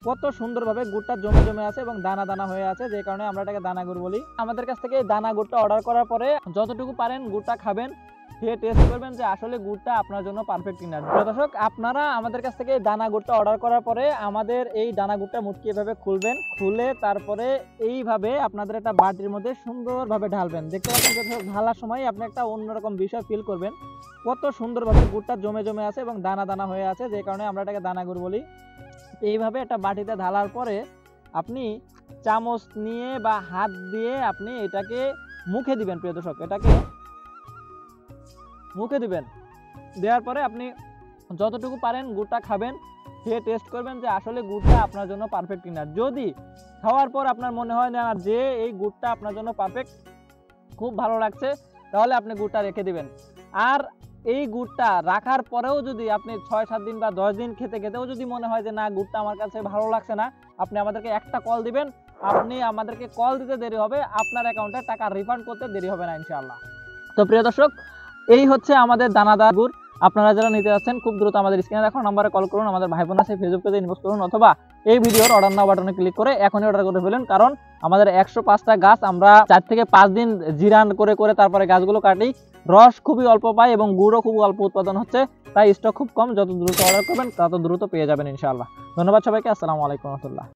কত সুন্দরভাবে গুড়টা জমে জমে আছে এবং দানা দানা হয়ে আছে, যে কারণে আমরা এটাকে দানা গুড় বলি। আমাদের কাছ থেকে দানা গুড়টা অর্ডার করার পরে যতটুকু পারেন গুড়টা খাবেন, খেয়ে টেস্ট করবেন যে আসলে গুড়টা আপনার জন্য পারফেক্ট কিনা। দর্শক, আপনারা আমাদের কাছ থেকে দানা গুড়টা অর্ডার করার পরে আমাদের এই দানা গুড়টা মুটকি এভাবে খুলবেন, খুলে তারপরে এইভাবে আপনাদের একটা বাটির মধ্যে সুন্দরভাবে ঢালবেন। দেখতে পাচ্ছেন দর্শক, ঢালার সময় আপনি একটা অন্যরকম বিষয় ফিল করবেন, কত সুন্দরভাবে গুড়টা জমে জমে আছে এবং দানা দানা হয়ে আছে, যে কারণে আমরা এটাকে দানা গুড় বলি। এইভাবে একটা বাটিতে ঢালার পরে আপনি চামচ নিয়ে বা হাত দিয়ে আপনি এটাকে মুখে দিবেন। প্রিয় দর্শক, এটাকে মুখে দিবেন, দেওয়ার পরে আপনি যতটুকু পারেন গুড়টা খাবেন, খেয়ে টেস্ট করবেন যে আসলে গুড়টা আপনার জন্য পারফেক্ট কিনা। যদি খাওয়ার পর আপনার মনে হয় না যে এই গুড়টা আপনার জন্য পারফেক্ট, খুব ভালো লাগছে, তাহলে আপনি গুড়টা রেখে দিবেন। আর এই গুড়টা রাখার পরেও যদি আপনি 6-7 দিন বা 10 দিন খেতে খেতেও যদি মনে হয় যে না গুড়টা আমার কাছে ভালো লাগছে না, আপনি আমাদেরকে একটা কল দিবেন। আপনি আমাদেরকে কল দিতে দেরি হবে, আপনার অ্যাকাউন্টে টাকা রিফান্ড করতে দেরি হবে না ইনশাআল্লাহ। তো প্রিয় দর্শক, এই হচ্ছে আমাদের দানাদার গুড়। আপনারা যারা নিতে যাচ্ছেন খুব দ্রুত আমাদের স্ক্রিনে দেখো নাম্বারে কল করুন, আমাদের ভাই বোন আছে ফেসবুক পেজে ইনবক্স করুন, অথবা এই ভিডিওর অর্ডার নাও বাটনে ক্লিক করে এখনই অর্ডার করে ফেলুন। কারণ আমাদের 105টা গাছ, আমরা 4 থেকে 5 দিন জিরান করে করে তারপরে গাছগুলো কাটি। রস খুবই অল্প পাই এবং গুড়ও খুব অল্প উৎপাদন হচ্ছে, তাই স্টক খুব কম। যত দ্রুত অর্ডার করবেন তত দ্রুত পেয়ে যাবেন ইনশাআল্লাহ। ধন্যবাদ সবাইকে। আসসালামু আলাইকুম রহমতুল্লাহ।